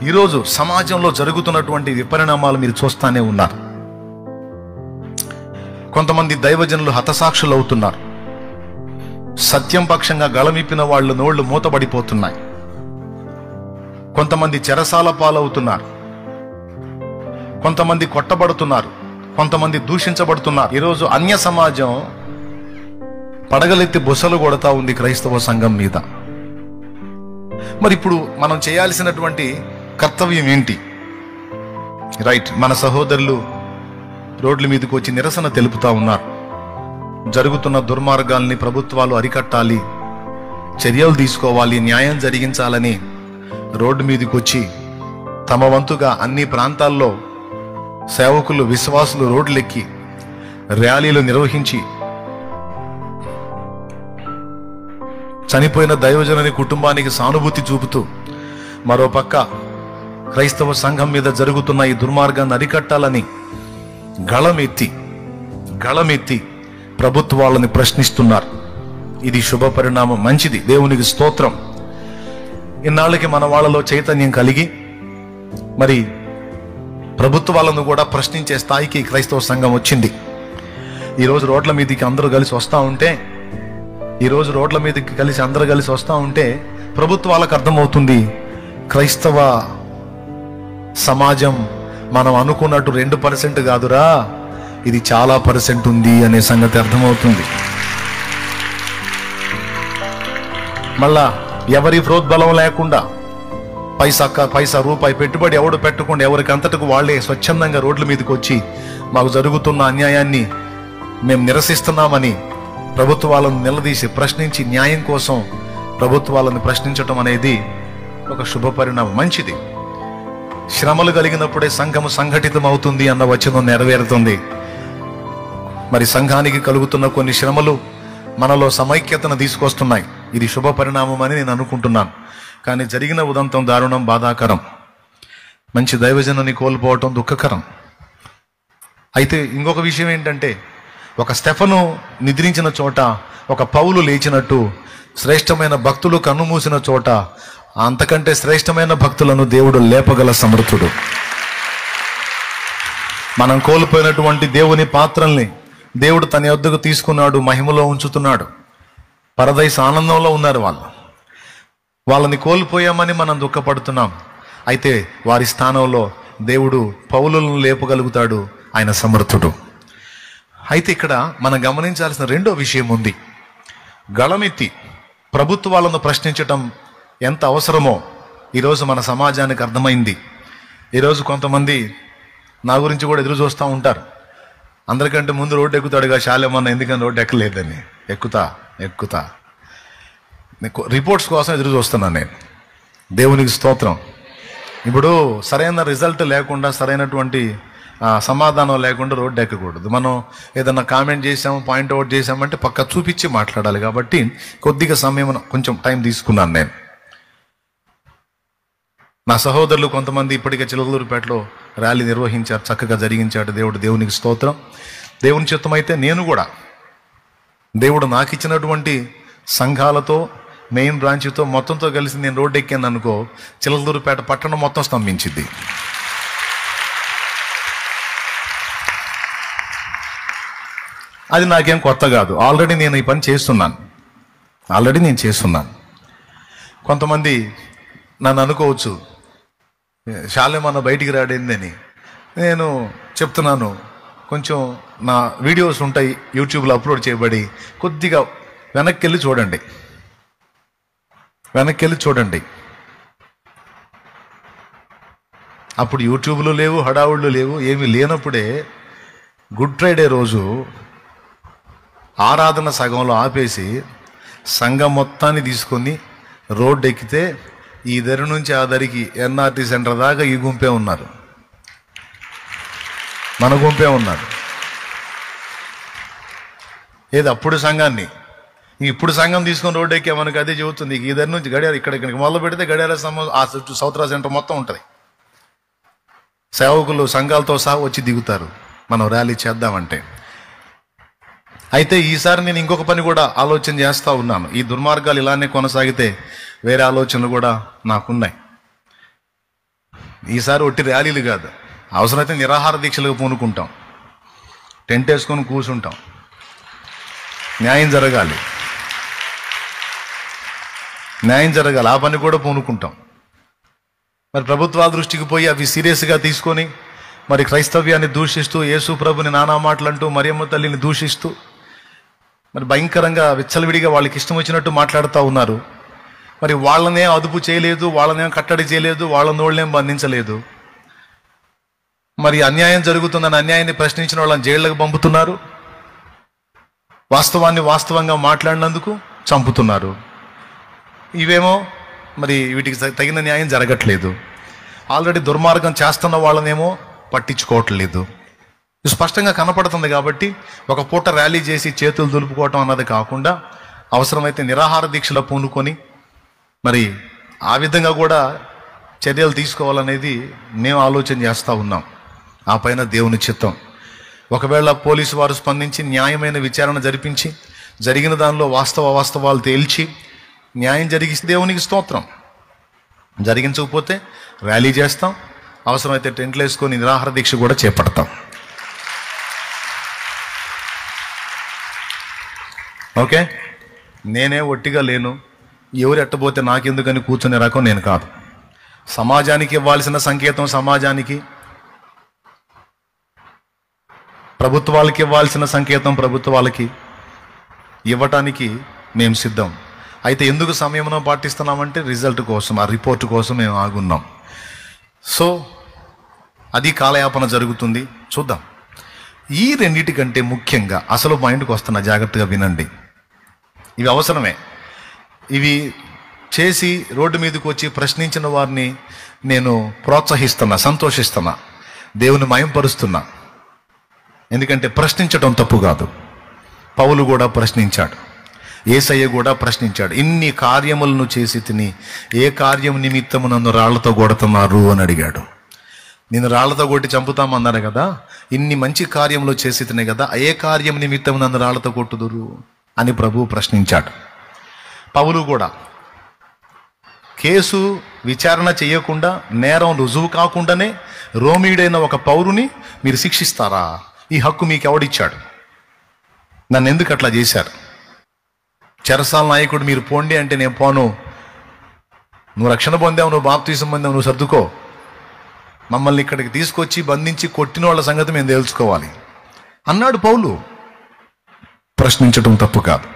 ఈరోజు సమాజంలో జరుగుతున్నటువంటి విపరిణామాలు మీరు చూస్తానే ఉన్నారు. కొంతమంది దైవజనులు హతసాక్షులు అవుతున్నారు. సత్యం పక్షంగా గళమిప్పిన వాళ్ళు నోళ్లు మూతబడిపోతున్నాయి. కొంతమంది చెరసాల పాలవుతున్నారు. కొంతమంది కొట్టబడుతున్నారు. కొంతమంది దూషించబడుతున్నారు. ఈరోజు అన్య సమాజం పడగలెత్తి బుసలు కొడతా ఉంది క్రైస్తవ సంఘం మీద. మరి ఇప్పుడు మనం చేయాల్సినటువంటి కర్తవ్యం ఏంటి? రైట్, మన సహోదరులు రోడ్ల మీదకి వచ్చి నిరసన తెలుపుతా ఉన్నారు. జరుగుతున్న దుర్మార్గాల్ని ప్రభుత్వాలు అరికట్టాలి, చర్యలు తీసుకోవాలి, న్యాయం జరిగించాలని రోడ్డు మీదకి వచ్చి తమ వంతుగా అన్ని ప్రాంతాల్లో సేవకులు, విశ్వాసులు రోడ్లెక్కి ర్యాలీలు నిర్వహించి చనిపోయిన దైవజనుని కుటుంబానికి సానుభూతి చూపుతూ మరోపక్క క్రైస్తవ సంఘం మీద జరుగుతున్న ఈ దుర్మార్గాన్ని అరికట్టాలని గళమెత్తి ప్రభుత్వాలని ప్రశ్నిస్తున్నారు. ఇది శుభ పరిణామం, మంచిది, దేవునికి స్తోత్రం. ఇన్నాళ్ళకి మన వాళ్ళలో చైతన్యం కలిగి మరి ప్రభుత్వాలను కూడా ప్రశ్నించే స్థాయికి క్రైస్తవ సంఘం వచ్చింది. ఈరోజు రోడ్ల మీదకి అందరూ కలిసి వస్తూ ఉంటే ప్రభుత్వాలకు అర్థమవుతుంది, క్రైస్తవ సమాజం మనం అనుకున్నట్టు 2% కాదురా, ఇది చాలా % ఉంది అనే సంగతి అర్థమవుతుంది. మళ్ళా ఎవరి ప్రోద్బలం లేకుండా పైసా రూపాయి పెట్టుబడి ఎవడు పెట్టకుండా ఎవరికి అంతటకు వాళ్లే స్వచ్ఛందంగా రోడ్ల మీదకి వచ్చి మాకు జరుగుతున్న అన్యాయాన్ని మేము నిరసిస్తున్నామని ప్రభుత్వాలను నిలదీసి ప్రశ్నించి న్యాయం కోసం ప్రభుత్వాలను ప్రశ్నించటం అనేది ఒక శుభ పరిణామం, మంచిది. శ్రమలు కలిగినప్పుడే సంఘము సంఘటితం అవుతుంది అన్న వచనం నెరవేరుతుంది. మరి సంఘానికి కలుగుతున్న కొన్ని శ్రమలు మనలో సమైక్యతను తీసుకొస్తున్నాయి. ఇది శుభ పరిణామం అని నేను అనుకుంటున్నాను. కానీ జరిగిన ఉదంతం దారుణం, బాధాకరం. మంచి దైవజనుని కోల్పోవటం దుఃఖకరం. అయితే ఇంకొక విషయం ఏంటంటే, ఒక స్టెఫను నిద్రించిన చోట ఒక పౌలు లేచినట్టు శ్రేష్టమైన భక్తులు కన్నుమూసిన చోట అంతకంటే శ్రేష్టమైన భక్తులను దేవుడు లేపగల సమర్థుడు. మనం కోల్పోయినటువంటి దేవుని పాత్రల్ని దేవుడు తన యొద్దకు తీసుకున్నాడు, మహిమలో ఉంచుతున్నాడు. పరదైస్ ఆనందంలో ఉన్నారు వాళ్ళని కోల్పోయామని మనం దుఃఖపడుతున్నాం. అయితే వారి స్థానంలో దేవుడు పౌలులను లేపగలుగుతాడు, ఆయన సమర్థుడు. అయితే ఇక్కడ మనం గమనించాల్సిన రెండో విషయం ఉంది. గళమెత్తి ప్రభుత్వాలను ప్రశ్నించటం ఎంత అవసరమో ఈరోజు మన సమాజానికి అర్థమైంది. ఈరోజు కొంతమంది నా గురించి కూడా ఎదురు చూస్తూ ఉంటారు. అందరికంటే ముందు రోడ్డు ఎక్కుతాడుగా శాలేమన్న, ఎందుకని రోడ్డు ఎక్కలేదని. ఎక్కుతా రిపోర్ట్స్ కోసం ఎదురు చూస్తున్నాను నేను. దేవునికి స్తోత్రం. ఇప్పుడు సరైన రిజల్ట్ లేకుండా, సరైనటువంటి సమాధానం లేకుండా రోడ్డు ఎక్కకూడదు. మనం ఏదన్నా కామెంట్ చేసాము, పాయింట్అవుట్ చేసామంటే పక్క చూపించి మాట్లాడాలి. కాబట్టి కొద్దిగా సమయం, కొంచెం టైం తీసుకున్నాను నేను. నా సహోదరులు కొంతమంది ఇప్పటికే చిలకలూరుపేటలో ర్యాలీ నిర్వహించారు, చక్కగా జరిగించాడు దేవునికి స్తోత్రం. దేవుని చిత్తమైతే నేను కూడా దేవుడు నాకు ఇచ్చినటువంటి సంఘాలతో, మెయిన్ బ్రాంచ్తో మొత్తంతో కలిసి నేను రోడ్డు ఎక్కాను అనుకో, చిలకలూరుపేట పట్టణం మొత్తం స్తంభించింది. అది నాకేం కొత్త కాదు. ఆల్రెడీ నేను ఈ పని చేస్తున్నాను. కొంతమంది నన్ను అనుకోవచ్చు, శాలేమన్న బయటికి రాడేందని. నేను చెప్తున్నాను, కొంచెం నా వీడియోస్ ఉంటాయి యూట్యూబ్లో అప్లోడ్ చేయబడి, కొద్దిగా వెనక్కి వెళ్ళి చూడండి. అప్పుడు యూట్యూబ్లో లేవు, హడావుళ్ళు లేవు, ఏమీ లేనప్పుడే గుడ్ ఫ్రైడే రోజు ఆరాధన సగంలో ఆపేసి సంఘం మొత్తాన్ని తీసుకొని రోడ్డు ఎక్కితే ఈ దరి నుంచి ఆ దరికి ఎన్ఆర్టీ సెంటర్ దాకా ఈ గుంపే ఉన్నారు, మన గుంపే ఉన్నారు. ఏది అప్పుడు సంఘాన్ని, ఇప్పుడు సంఘం తీసుకొని రోడ్డు ఎక్కే మనకి అదే చెబుతుంది. ఈ దరి నుంచి గడియార ఇక్కడికి మొదలు పెడితే గడియార ఆ సౌత్రా సెంటర్ మొత్తం ఉంటుంది. సేవకులు సంఘాలతో సహా వచ్చి దిగుతారు మనం ర్యాలీ చేద్దామంటే. అయితే ఈసారి నేను ఇంకొక పని కూడా ఆలోచన చేస్తూ ఉన్నాను. ఈ దుర్మార్గాలు ఇలానే కొనసాగితే వేరే ఆలోచనలు కూడా నాకున్నాయి. ఈసారి ఒట్టి ర్యాలీలు కాదు, అవసరమైతే నిరాహార దీక్షలుగా పూనుకుంటాం, టెంట్ వేసుకొని కూర్చుంటాం. న్యాయం జరగాలి, ఆ పని కూడా పూనుకుంటాం. మరి ప్రభుత్వాల దృష్టికి పోయి అవి సీరియస్గా తీసుకొని మరి క్రైస్తవ్యాన్ని దూషిస్తూ, యేసు ప్రభుని నానా మాటలంటూ, మరియమ్మ తల్లిని దూషిస్తూ మరి భయంకరంగా విచ్చలవిడిగా వాళ్ళకి ఇష్టం వచ్చినట్టు మాట్లాడుతూ ఉన్నారు. మరి వాళ్ళనే అదుపు చేయలేదు, వాళ్ళనేం కట్టడి చేయలేదు, వాళ్ళ నోళ్ళనేం బంధించలేదు. మరి అన్యాయం జరుగుతుందని అన్యాయాన్ని ప్రశ్నించిన వాళ్ళని జైళ్ళకు పంపుతున్నారు, వాస్తవాన్ని వాస్తవంగా మాట్లాడినందుకు చంపుతున్నారు. ఇవేమో మరి వీటికి తగిన న్యాయం జరగట్లేదు. ఆల్రెడీ దుర్మార్గం చేస్తున్న వాళ్ళనేమో పట్టించుకోవట్లేదు. స్పష్టంగా కనపడుతుంది. కాబట్టి ఒక పూట ర్యాలీ చేసి చేతులు దులుపుకోవటం అన్నది కాకుండా అవసరమైతే నిరాహార దీక్షలో పూనుకొని మరి ఆ విధంగా కూడా చర్యలు తీసుకోవాలనేది మేము ఆలోచన చేస్తూ ఉన్నాం. ఆ పైన దేవుని చిత్తం. ఒకవేళ పోలీసు వారు స్పందించి న్యాయమైన విచారణ జరిపించి జరిగిన దానిలో వాస్తవాలు తేల్చి న్యాయం జరిగిస్తే దేవునికి స్తోత్రం. జరిగించకపోతే ర్యాలీ చేస్తాం, అవసరమైతే టెంట్లు వేసుకొని నిరాహార దీక్ష కూడా చేపడతాం. ఓకే, నేనే ఒట్టిగా లేను, ఎవరు ఎట్టబోతే నాకెందుకని కూర్చునే రకం నేను కాదు. సమాజానికి ఇవ్వాల్సిన సంకేతం సమాజానికి, ప్రభుత్వాలకి ఇవ్వాల్సిన సంకేతం ప్రభుత్వాలకి ఇవ్వటానికి మేము సిద్ధం. అయితే ఎందుకు సమయంలో పాటిస్తున్నామంటే రిజల్ట్ కోసం, ఆ రిపోర్ట్ కోసం మేము ఆగున్నాం. సో అది కాలయాపన జరుగుతుంది, చూద్దాం. ఈ రెండింటికంటే ముఖ్యంగా అసలు మైండ్కి వస్తున్న, జాగ్రత్తగా వినండి, ఇవి అవసరమే. ఇవి చేసి రోడ్డు మీదకి వచ్చి ప్రశ్నించిన వారిని నేను ప్రోత్సహిస్తున్నా, సంతోషిస్తున్నా, దేవుని మయంపరుస్తున్నా. ఎందుకంటే ప్రశ్నించడం తప్పు కాదు. పౌలు కూడా ప్రశ్నించాడు, యేసయ్య కూడా ప్రశ్నించాడు. ఇన్ని కార్యములను చేసి తిని ఏ కార్యం నిమిత్తము నన్ను రాళ్లతో కొడుతున్నారు అని అడిగాడు. నేను రాళ్లతో కొట్టి చంపుతామన్నారు కదా, ఇన్ని మంచి కార్యములు చేసి తినే కదా, ఏ కార్యం నిమిత్తం నన్ను రాళ్లతో కొట్టుదురు అని ప్రభువు ప్రశ్నించాడు. పౌలు కూడా కేసు విచారణ చేయకుండా, నేరం రుజువు కాకుండానే రోమీయుడైన ఒక పౌరుని మీరు శిక్షిస్తారా? ఈ హక్కు మీకు ఎవడిచ్చాడు? నన్ను ఎందుకు అట్లా చేశారు? చెరసాల నాయకుడు మీరు పోండి అంటే నేను పోను. నువ్వు రక్షణ పొందావు, నువ్వు బాప్తీసం పొందావు, నువ్వు సర్దుకో. మమ్మల్ని ఇక్కడికి తీసుకొచ్చి బంధించి కొట్టిన వాళ్ళ సంగతి మేము తెలుసుకోవాలి అన్నాడు పౌలు. ప్రశ్నించడం తప్పు కాదు.